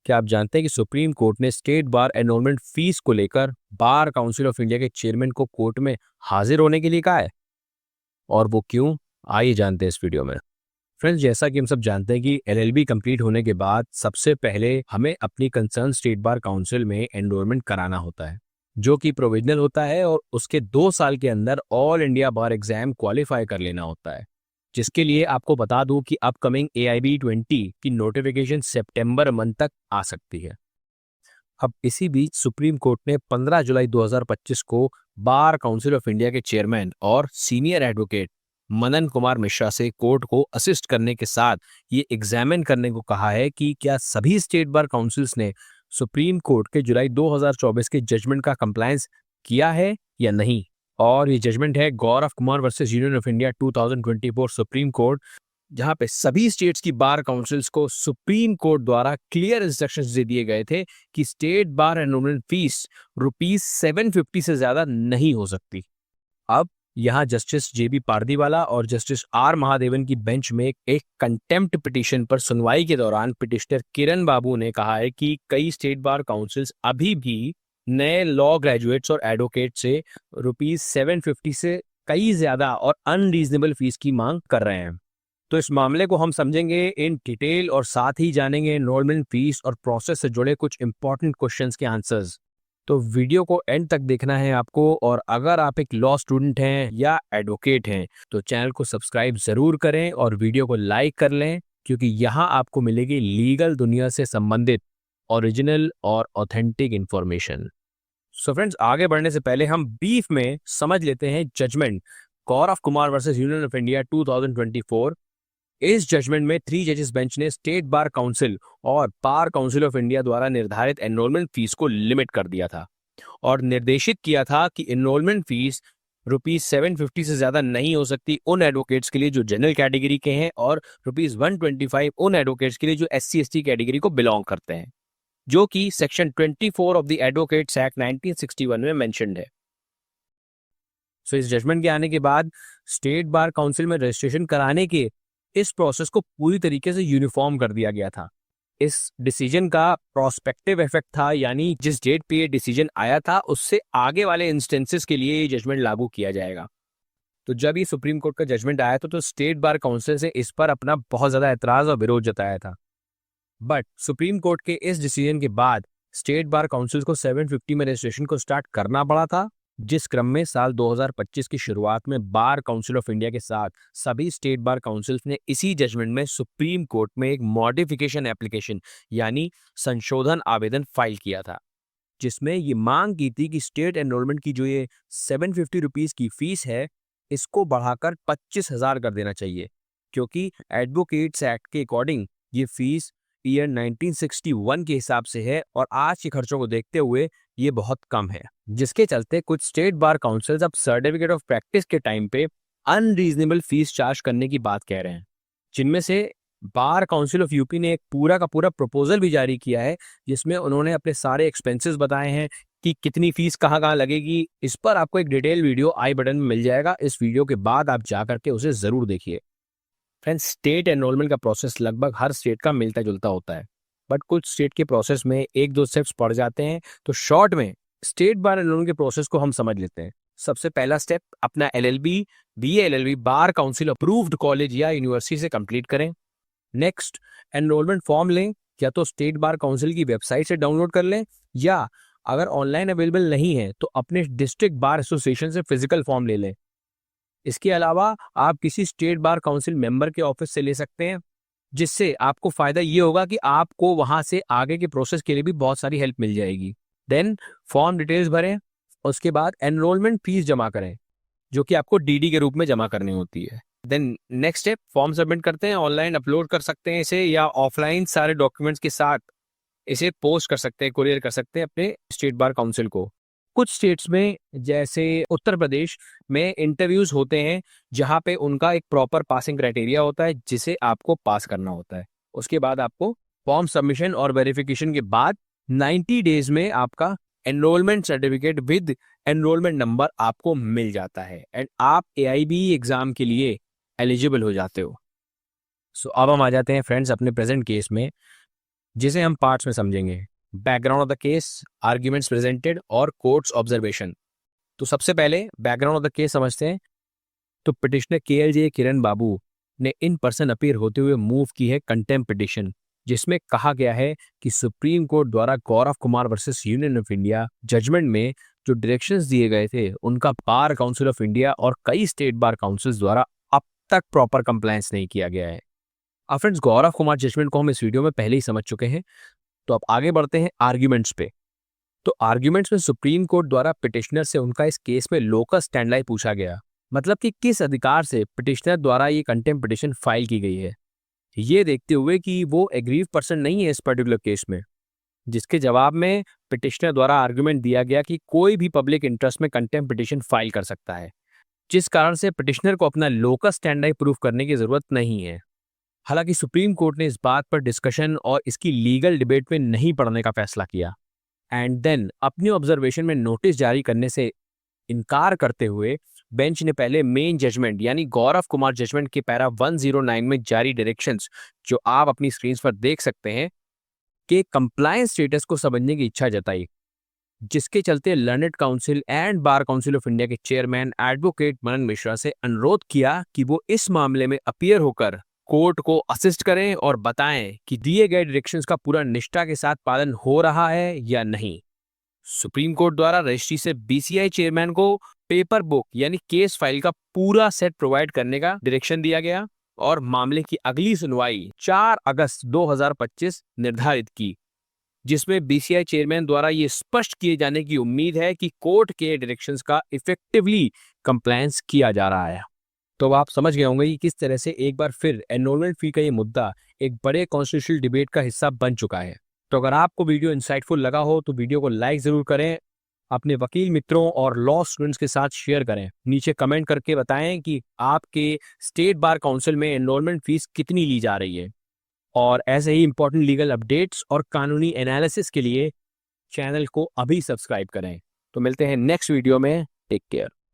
क्या आप जानते हैं कि सुप्रीम कोर्ट ने स्टेट बार एनरोलमेंट फीस को लेकर बार काउंसिल ऑफ इंडिया के चेयरमैन को कोर्ट में हाजिर होने के लिए कहा है? और वो क्यों? आइए जानते हैं इस वीडियो में। फ्रेंड्स, जैसा कि हम सब जानते हैं कि एलएलबी कंप्लीट होने के बाद सबसे पहले हमें अपनी कंसर्न स्टेट बार काउंसिल में एनरोलमेंट कराना होता है, जो कि प्रोविजनल होता है, और उसके 2 साल के अंदर ऑल इंडिया बार एग्जाम क्वालिफाई कर लेना होता है। जिसके लिए आपको बता दूं कि अपकमिंग AIB 20 की नोटिफिकेशन सितंबर मंथ तक आ सकती है। अब इसी बीच सुप्रीम कोर्ट ने 15 जुलाई 2025 को बार काउंसिल ऑफ इंडिया के चेयरमैन और सीनियर एडवोकेट मनन कुमार मिश्रा से कोर्ट को असिस्ट करने के साथ ये एग्जामिन करने को कहा है कि क्या सभी स्टेट बार काउंसिल्स ने सुप्रीम कोर्ट के जुलाई 2024 के जजमेंट का कंप्लायंस किया है या नहीं। और ये जजमेंट है Gaurav Kumar versus union of India 2024 supreme court, जहां पे सभी स्टेट्स की बार काउंसिल्स को सुप्रीम कोर्ट द्वारा क्लियर इंस्ट्रक्शंस दे दिए गए थे कि स्टेट बार एनरोलमेंट फीस ₹750 से ज्यादा नहीं हो सकती। अब यहाँ जस्टिस JB पारदीवाला और जस्टिस R महादेवन की बेंच में एक कंटेम्प्ट पिटीशन पर सुनवाई के दौरान पिटिशनर किरण बाबू ने कहा है कि कई स्टेट बार काउंसिल्स अभी भी नए लॉ ग्रेजुएट्स और एडवोकेट से ₹750 से कई ज्यादा और अनरीजनेबल फीस की मांग कर रहे हैं। तो इस मामले को हम समझेंगे इन डिटेल और साथ ही जानेंगे एनरोलमेंट फीस और प्रोसेस से जुड़े कुछ इंपॉर्टेंट क्वेश्चंस के आंसर्स। तो वीडियो को एंड तक देखना है आपको, और अगर आप एक लॉ स्टूडेंट हैं या एडवोकेट हैं तो चैनल को सब्सक्राइब जरूर करें और वीडियो को लाइक कर लें, क्योंकि यहाँ आपको मिलेगी लीगल दुनिया से संबंधित ओरिजिनल और ऑथेंटिक इंफॉर्मेशन। सो फ्रेंड्स, आगे बढ़ने से पहले हम ब्रीफ में समझ लेते हैं judgment Gaurav Kumar versus union of India 2024। इस जजमेंट में 3 जजेस बेंच ने स्टेट बार काउंसिल और बार काउंसिल ऑफ इंडिया द्वारा निर्धारित एनरोलमेंट फीस को लिमिट कर दिया था और निर्देशित किया था कि एनरोलमेंट फीस ₹750 से ज्यादा नहीं हो सकती उन एडवोकेट्स के लिए जो जनरल कैटेगरी के हैं, और ₹125 उन एडवोकेट्स के लिए जो SC/ST कैटेगरी को बिलोंग करते हैं, जो कि section 24 of the advocates act 1961 में मेंशन्ड है। सो इस जजमेंट के आने के बाद स्टेट बार काउंसिल में रजिस्ट्रेशन कराने के इस प्रोसेस को पूरी तरीके से यूनिफॉर्म कर दिया गया था। इस डिसीजन का प्रोस्पेक्टिव इफेक्ट था, यानी जिस डेट पे ये डिसीजन आया था उससे आगे वाले इंस्टेंसेस के लिए ये जजमेंट लागू किया जाएगा। तो जब ये सुप्रीम कोर्ट का जजमेंट आया तो स्टेट बार काउंसिल से इस पर अपना बहुत ज्यादा एतराज और विरोध जताया था। बट सुप्रीम कोर्ट के इस डिसीजन के बाद स्टेट बार काउंसिल को 750 में रजिस्ट्रेशन को स्टार्ट करना पड़ा था, जिस क्रम में साल 2025 की शुरुआत में बार काउंसिल ऑफ इंडिया के साथ सभी स्टेट बार काउंसिल्स ने इसी जजमेंट में सुप्रीम कोर्ट में एक मॉडिफिकेशन एप्लीकेशन यानी संशोधन आवेदन फाइल किया था, जिसमें ये मांग की थी कि स्टेट एनरोलमेंट की जो ये ₹750 की फीस है इसको बढ़ाकर 25,000 कर देना चाहिए, क्योंकि एडवोकेट्स एक्ट के अकॉर्डिंग ये फीस ईयर 1961 के हिसाब से है और आज के खर्चों को देखते हुए ये बहुत कम है। जिसके चलते कुछ स्टेट बार काउंसिल्स अब सर्टिफिकेट ऑफ प्रैक्टिस के टाइम पे अनरीजनेबल फीस चार्ज करने की बात कह रहे हैं, जिनमें से बार काउंसिल ऑफ यूपी ने एक पूरा का पूरा प्रपोजल भी जारी किया है, जिसमें उन्होंने अपने सारे एक्सपेंसेस बताए हैं कि कितनी फीस कहाँ कहाँ लगेगी। इस पर आपको एक डिटेल वीडियो आई बटन में मिल जाएगा, इस वीडियो के बाद आप जा करके उसे जरूर देखिए। फ्रेंड्स, स्टेट एनरोलमेंट का प्रोसेस लगभग हर स्टेट का मिलता जुलता होता है, बट कुछ स्टेट के प्रोसेस में 1-2 स्टेप्स पड़ जाते हैं। तो शॉर्ट में स्टेट बार एनरोलमेंट के प्रोसेस को हम समझ लेते हैं। सबसे पहला स्टेप, अपना LLB BA LLB bar council approved college या यूनिवर्सिटी से कंप्लीट करें। नेक्स्ट, एनरोलमेंट फॉर्म लें, या तो स्टेट बार काउंसिल की वेबसाइट से डाउनलोड कर लें, या अगर ऑनलाइन अवेलेबल नहीं है तो अपने डिस्ट्रिक्ट बार एसोसिएशन से फिजिकल फॉर्म ले लें। इसके अलावा आप किसी स्टेट बार काउंसिल मेंबर के ऑफिस से ले सकते हैं, जिससे आपको फायदा ये होगा कि आपको वहां से आगे के प्रोसेस के लिए भी बहुत सारी हेल्प मिल जाएगी। देन फॉर्म डिटेल्स भरें, उसके बाद एनरोलमेंट फीस जमा करें, जो कि आपको DD के रूप में जमा करनी होती है। Then next step, form submit करते हैं, ऑनलाइन अपलोड कर सकते हैं इसे, या ऑफलाइन सारे डॉक्यूमेंट्स के साथ इसे पोस्ट कर सकते हैं, कुरियर कर सकते हैं अपने स्टेट बार काउंसिल को। कुछ स्टेट्स में जैसे उत्तर प्रदेश में इंटरव्यूज होते हैं, जहां पे उनका एक प्रॉपर पासिंग क्राइटेरिया होता है जिसे आपको पास करना होता है। उसके बाद आपको फॉर्म सबमिशन और वेरिफिकेशन के बाद 90 डेज में आपका enrolment certificate with enrolment number आपको मिल जाता है एंड आप AIB एग्जाम के लिए एलिजिबल हो जाते हो। सो अब हम आ जाते हैं फ्रेंड्स अपने प्रेजेंट केस में। जिसे हम पार्ट्स में समझेंगे। Background of the case, arguments presented और कोर्ट्स ऑब्जर्वेशन। तो सबसे पहले बैकग्राउंड ऑफ द केस समझते हैं। तो पिटिशनर केएलजे किरण बाबू ने इन पर्सन अपीयर होते हुए मूव की है कंटेम्प्ट पिटिशन, जिसमें कहा गया है कि सुप्रीम कोर्ट द्वारा Gaurav Kumar versus union of India judgement में जो डायरेक्शंस दिए गए थे उनका बार काउंसिल ऑफ इंडिया और कई स्टेट बार काउंसिल्स द्वारा अब तक प्रॉपर कंप्लायंस नहीं किया गया है। अब फ्रेंड्स, गौरव कुमार जजमेंट को हम इस वीडियो में पहले ही समझ चुके हैं, तो अब आगे बढ़ते हैं आर्ग्यूमेंट्स पे। तो आर्ग्यूमेंट्स में सुप्रीम कोर्ट द्वारा पिटिशनर से उनका इस केस में लोकस स्टैंडलाई पूछा गया, मतलब कि किस अधिकार से पिटिशनर द्वारा ये कंटेम्प्ट पिटिशन फाइल की गई है, ये देखते हुए कि वो एग्रीव पर्सन नहीं है इस पर्टिकुलर केस में। जिसके जवाब में पिटिशनर द्वारा आर्गुमेंट दिया गया कि कोई भी पब्लिक इंटरेस्ट में कंटेम्प्ट पिटिशन फाइल कर सकता है, जिस कारण से पिटिशनर को अपना लोकस स्टैंडलाई प्रूफ करने की जरूरत नहीं है। हालांकि सुप्रीम कोर्ट ने इस बात पर डिस्कशन और इसकी लीगल डिबेट में नहीं पड़ने का फैसला किया एंड देन अपनी ऑब्जर्वेशन में नोटिस जारी करने से इनकार करते हुए बेंच ने पहले मेन जजमेंट यानी गौरव कुमार जजमेंट के पैरा 109 में जारी डायरेक्शंस, जो आप अपनी स्क्रीन पर देख सकते हैं, के कंप्लायंस स्टेटस को समझने की इच्छा जताई, जिसके चलते learned council and bar council of India के चेयरमैन एडवोकेट मनन मिश्रा से अनुरोध किया कि वो इस मामले में अपीयर होकर कोर्ट को असिस्ट करें और बताएं कि दिए गए डायरेक्शंस का पूरा निष्ठा के साथ पालन हो रहा है या नहीं। सुप्रीम कोर्ट द्वारा रजिस्ट्री से बीसीआई चेयरमैन को पेपर बुक यानी केस फाइल का पूरा सेट प्रोवाइड करने का डायरेक्शन दिया गया और मामले की अगली सुनवाई 4 अगस्त 2025 निर्धारित की, जिसमें बीसीआई चेयरमैन द्वारा ये स्पष्ट किए जाने की उम्मीद है कि कोर्ट के डायरेक्शंस का इफेक्टिवली कंप्लायंस किया जा रहा है। तो अब आप समझ गए होंगे कि किस तरह से एक बार फिर एनरोलमेंट फी का ये मुद्दा एक बड़े कॉन्स्टिट्यूशनल डिबेट का हिस्सा बन चुका है। तो अगर आपको वीडियो इंसाइटफुल लगा हो तो वीडियो को लाइक जरूर करें, अपने वकील मित्रों और लॉ स्टूडेंट्स के साथ शेयर करें। नीचे कमेंट करके बताएं कि आपके स्टेट बार काउंसिल में एनरोलमेंट फीस कितनी ली जा रही है। और ऐसे ही इंपॉर्टेंट लीगल अपडेट्स और कानूनी एनालिसिस के लिए चैनल को अभी सब्सक्राइब करें। तो मिलते हैं नेक्स्ट वीडियो में। Take care.